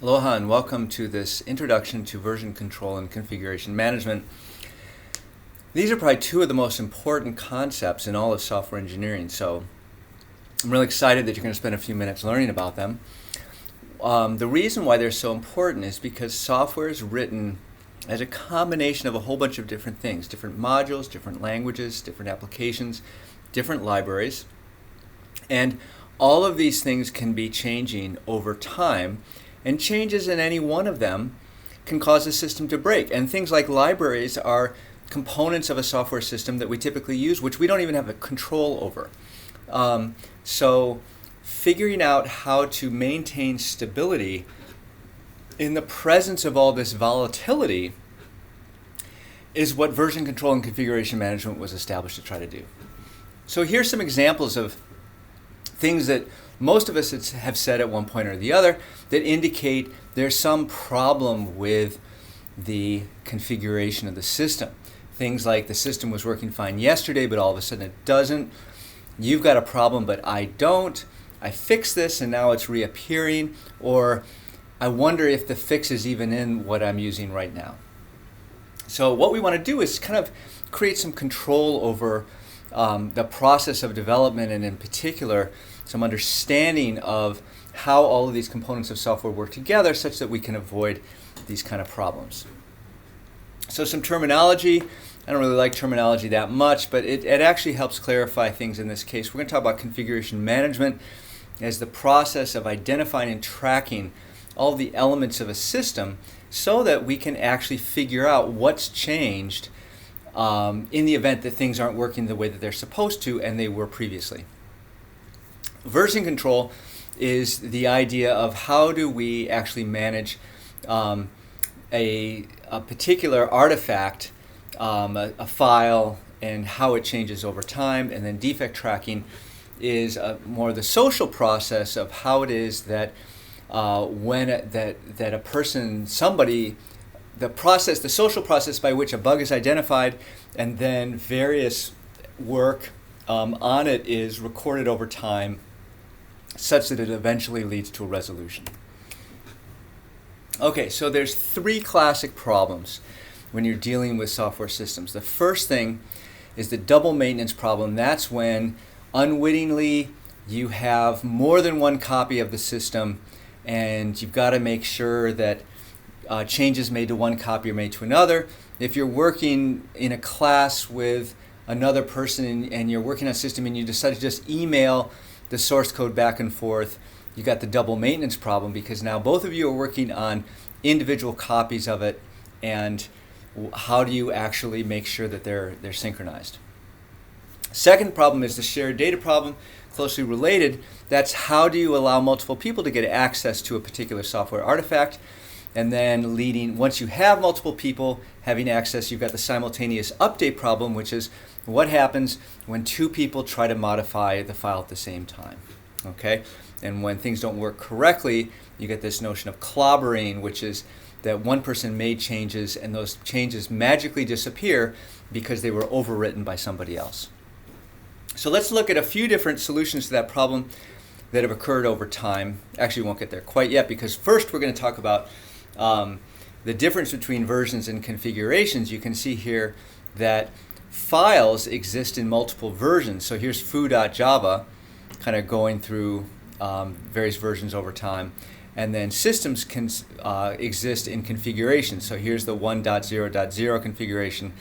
Aloha and welcome to this introduction to version control and configuration management. These are probably two of the most important concepts in all of software engineering, so I'm really excited that you're going to spend a few minutes learning about them. The reason why they're so important is because software is written as a combination of a whole bunch of different things, different modules, different languages, different applications, different libraries, and all of these things can be changing over time. And changes in any one of them can cause a system to break. And things like libraries are components of a software system that we typically use, which we don't even have a control over. So figuring out how to maintain stability in the presence of all this volatility is what version control and configuration management was established to try to do. So here's some examples of things that most of us have said at one point or the other that indicate there's some problem with the configuration of the system. Things like the system was working fine yesterday, but all of a sudden it doesn't. You've got a problem, but I don't. I fixed this and now it's reappearing. Or I wonder if the fix is even in what I'm using right now. So what we want to do is kind of create some control over the process of development, and in particular some understanding of how all of these components of software work together such that we can avoid these kind of problems. So some terminology. I don't really like terminology that much, but it actually helps clarify things in this case. We're going to talk about configuration management as the process of identifying and tracking all the elements of a system so that we can actually figure out what's changed in the event that things aren't working the way that they're supposed to and they were previously. Version control is the idea of how do we actually manage a particular artifact, a file, and how it changes over time. And then defect tracking is more the social process of how it is that that a person, somebody, the social process by which a bug is identified, and then various work on it is recorded over time such that it eventually leads to a resolution. Okay, so there's three classic problems when you're dealing with software systems. The first thing is the double maintenance problem. That's when unwittingly you have more than one copy of the system and you've got to make sure that changes made to one copy are made to another. If you're working in a class with another person and you're working on a system and you decide to just email the source code back and forth, you got the double maintenance problem because now both of you are working on individual copies of it, and how do you actually make sure that they're synchronized? Second problem is the shared data problem, closely related. That's how do you allow multiple people to get access to a particular software artifact? And then once you have multiple people having access, you've got the simultaneous update problem, which is what happens when two people try to modify the file at the same time. Okay? And when things don't work correctly, you get this notion of clobbering, which is that one person made changes and those changes magically disappear because they were overwritten by somebody else. So let's look at a few different solutions to that problem that have occurred over time. Actually, we won't get there quite yet because first we're going to talk about the difference between versions and configurations. You can see here that files exist in multiple versions. So here's foo.java kind of going through various versions over time. And then systems can exist in configuration. So here's the 1.0.0 configuration,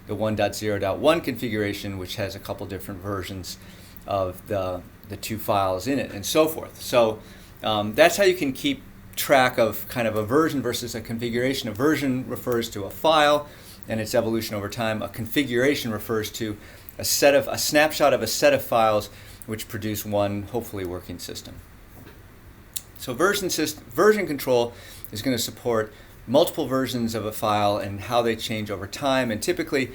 the 1.0.1 configuration, which has a couple different versions of the two files in it, and so forth. So that's how you can keep track of kind of a version versus a configuration. A version refers to a file and its evolution over time. A configuration refers to a snapshot of a set of files which produce one hopefully working system. So version control is going to support multiple versions of a file and how they change over time. And typically,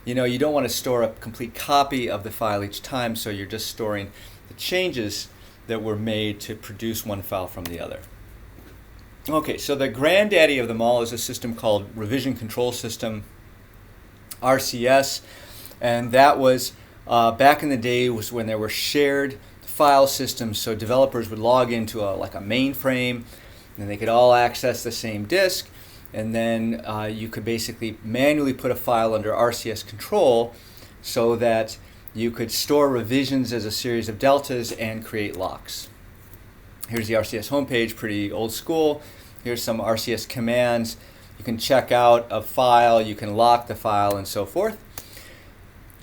you don't want to store a complete copy of the file each time, so you're just storing the changes that were made to produce one file from the other. Okay, so the granddaddy of them all is a system called Revision Control System, RCS, and that was back in the day was when there were shared file systems. So developers would log into a mainframe and they could all access the same disk, and then you could basically manually put a file under RCS control so that you could store revisions as a series of deltas and create locks. Here's the RCS homepage, pretty old school. Here's some RCS commands. You can check out a file, you can lock the file, and so forth.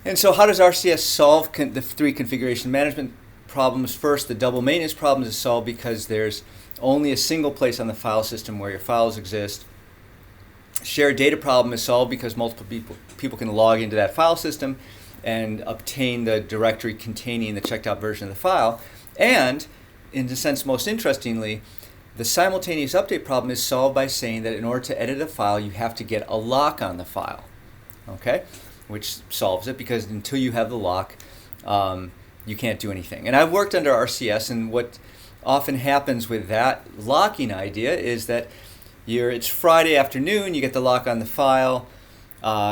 And so how does RCS solve the three configuration management problems? First, the double maintenance problem is solved because there's only a single place on the file system where your files exist. Shared data problem is solved because multiple people can log into that file system and obtain the directory containing the checked out version of the file. And, in a sense, most interestingly, the simultaneous update problem is solved by saying that in order to edit a file, you have to get a lock on the file, okay? Which solves it, because until you have the lock, you can't do anything. And I've worked under RCS, and what often happens with that locking idea is that it's Friday afternoon, you get the lock on the file,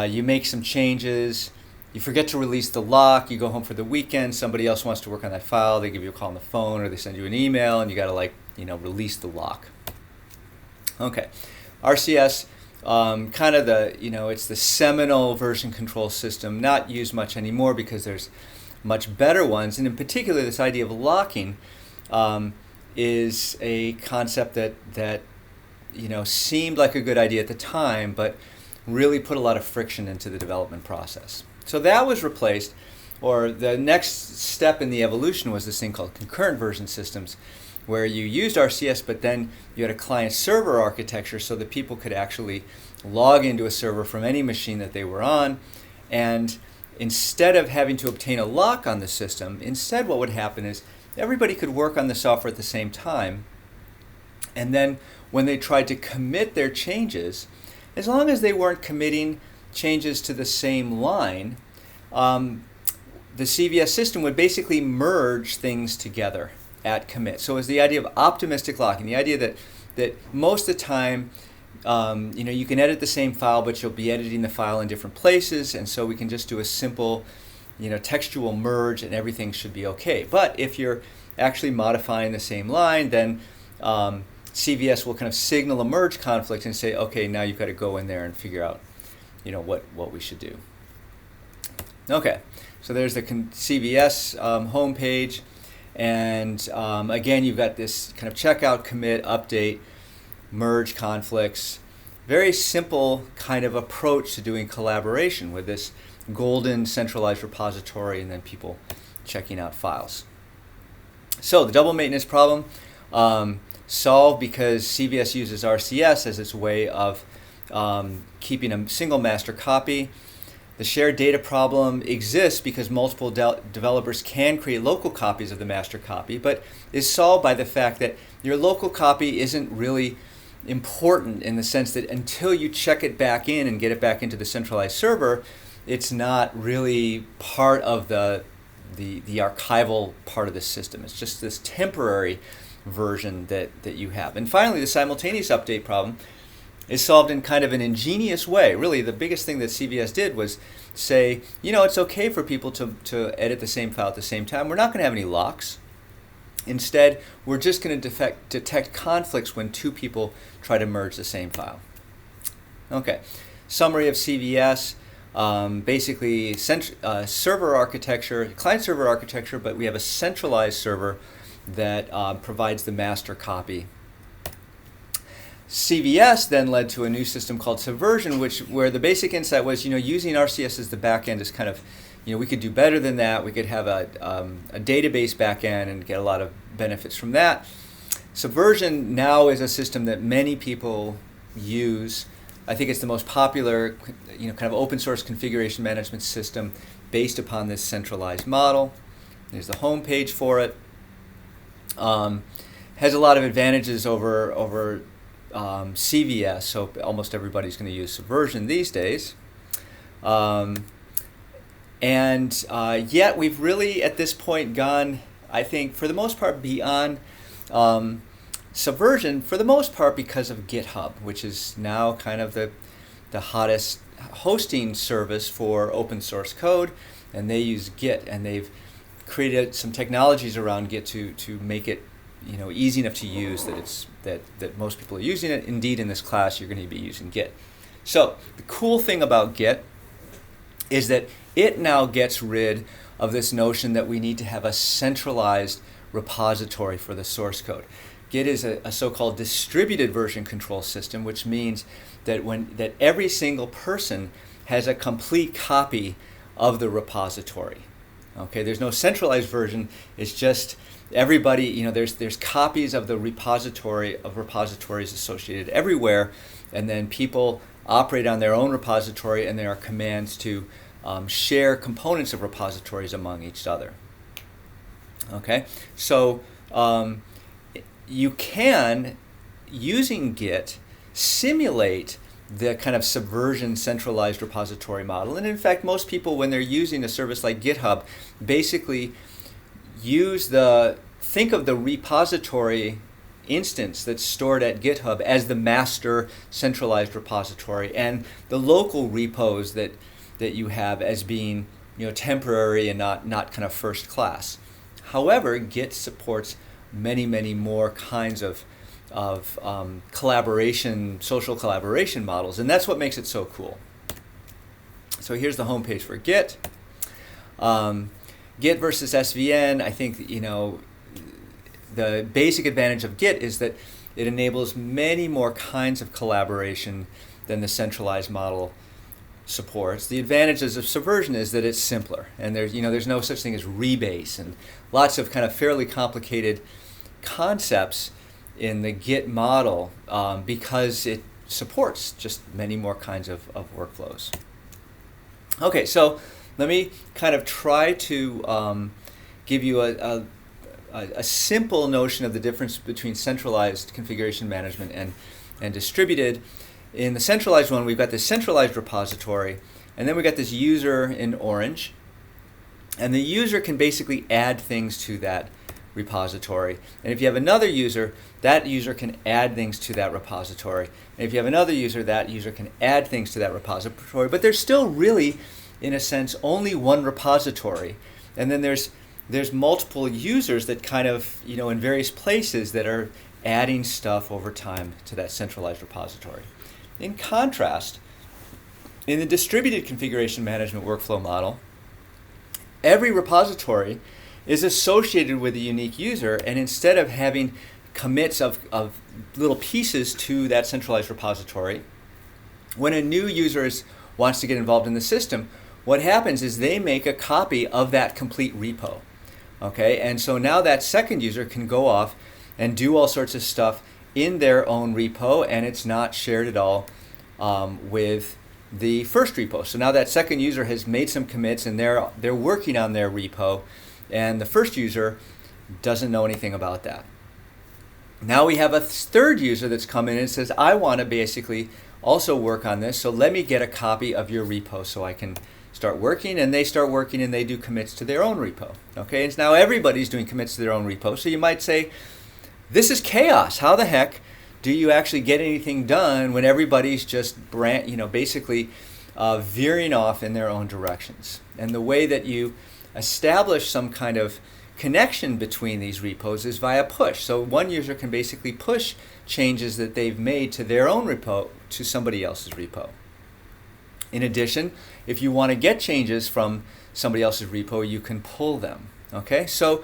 you make some changes, you forget to release the lock, you go home for the weekend, somebody else wants to work on that file, they give you a call on the phone or they send you an email, and you got to release the lock. Okay, RCS, kind of it's the seminal version control system, not used much anymore because there's much better ones, and in particular this idea of locking is a concept that seemed like a good idea at the time, but really put a lot of friction into the development process. So that was replaced, or the next step in the evolution was this thing called concurrent version systems, where you used RCS, but then you had a client-server architecture so that people could actually log into a server from any machine that they were on, and instead of having to obtain a lock on the system, instead what would happen is everybody could work on the software at the same time, and then when they tried to commit their changes, as long as they weren't committing changes to the same line, the CVS system would basically merge things together at commit. So it's the idea of optimistic locking, the idea that most of the time, you can edit the same file, but you'll be editing the file in different places, and so we can just do a simple, textual merge, and everything should be okay. But if you're actually modifying the same line, then CVS will kind of signal a merge conflict and say, okay, now you've got to go in there and figure out, what we should do. Okay, so there's the CVS homepage, and again, you've got this kind of checkout, commit, update, merge conflicts. Very simple kind of approach to doing collaboration with this golden centralized repository and then people checking out files. So the double maintenance problem solved because CVS uses RCS as its way of keeping a single master copy. The shared data problem exists because multiple developers can create local copies of the master copy, but is solved by the fact that your local copy isn't really important in the sense that until you check it back in and get it back into the centralized server, it's not really part of the archival part of the system. It's just this temporary version that you have. And finally, the simultaneous update problem is solved in kind of an ingenious way. Really, the biggest thing that CVS did was say, it's okay for people to edit the same file at the same time. We're not going to have any locks. Instead, we're just going to detect conflicts when two people try to merge the same file. Okay, summary of CVS. Basically, server architecture, client-server architecture, but we have a centralized server that provides the master copy. CVS then led to a new system called Subversion, where the basic insight was, using RCS as the backend is kind of, we could do better than that. We could have a database backend and get a lot of benefits from that. Subversion now is a system that many people use. I think it's the most popular, kind of open source configuration management system based upon this centralized model. There's the home page for it. Has a lot of advantages over CVS, so almost everybody's going to use Subversion these days. Yet we've really, at this point, gone, I think, for the most part, beyond Subversion, for the most part because of GitHub, which is now kind of the hottest hosting service for open source code, and they use Git, and they've created some technologies around Git to make it easy enough to use that that most people are using it. Indeed, in this class, you're going to be using Git. So the cool thing about Git is that it now gets rid of this notion that we need to have a centralized repository for the source code. Git is a so-called distributed version control system, which means that every single person has a complete copy of the repository. Okay, there's no centralized version. It's just everybody. There's copies of the repositories associated everywhere, and then people operate on their own repository, and there are commands to share components of repositories among each other. Okay, so you can, using Git, simulate the kind of Subversion centralized repository model. And in fact, most people, when they're using a service like GitHub, basically think of the repository instance that's stored at GitHub as the master centralized repository, and the local repos that you have as being temporary and not kind of first class. However, Git supports many more kinds of collaboration, social collaboration models, and that's what makes it so cool. So here's the homepage for Git. Git versus SVN. I think the basic advantage of Git is that it enables many more kinds of collaboration than the centralized model supports. The advantages of Subversion is that it's simpler, and there's no such thing as rebase and lots of kind of fairly complicated concepts in the Git model because it supports just many more kinds of workflows. Okay, so let me kind of try to give you a simple notion of the difference between centralized configuration management and distributed. In the centralized one, we've got this centralized repository, and then we've got this user in orange, and the user can basically add things to that repository. And if you have another user, that user can add things to that repository. And if you have another user, that user can add things to that repository. But there's still really, in a sense, only one repository. And then there's multiple users that kind of, in various places that are adding stuff over time to that centralized repository. In contrast, in the distributed configuration management workflow model, every repository is associated with a unique user, and instead of having commits of little pieces to that centralized repository, when a new user wants to get involved in the system, what happens is they make a copy of that complete repo. Okay, and so now that second user can go off and do all sorts of stuff in their own repo, and it's not shared at all with the first repo. So now that second user has made some commits, and they're working on their repo, and the first user doesn't know anything about that. Now we have a third user that's come in and says, I want to basically also work on this, so let me get a copy of your repo so I can start working. And they start working, and they do commits to their own repo. Okay, and now everybody's doing commits to their own repo. So you might say, this is chaos. How the heck do you actually get anything done when everybody's just basically veering off in their own directions? And the way that you establish some kind of connection between these repos is via push. So one user can basically push changes that they've made to their own repo to somebody else's repo. In addition, if you want to get changes from somebody else's repo, you can pull them. Okay, so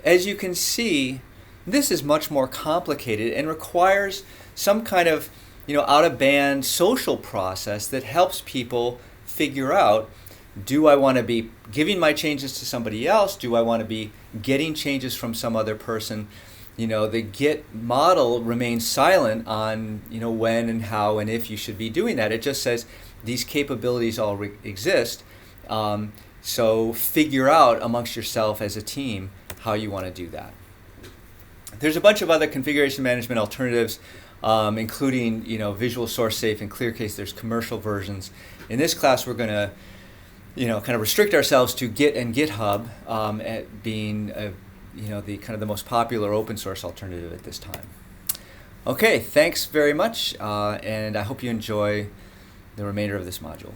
as you can see, this is much more complicated and requires some kind of out-of-band social process that helps people figure out, do I want to be giving my changes to somebody else? Do I want to be getting changes from some other person? The Git model remains silent on when and how and if you should be doing that. It just says these capabilities all exist. So figure out amongst yourself as a team how you want to do that. There's a bunch of other configuration management alternatives, including Visual Source Safe and ClearCase. There's commercial versions. In this class, we're going to kind of restrict ourselves to Git and GitHub at being the kind of the most popular open source alternative at this time. Okay, thanks very much, and I hope you enjoy the remainder of this module.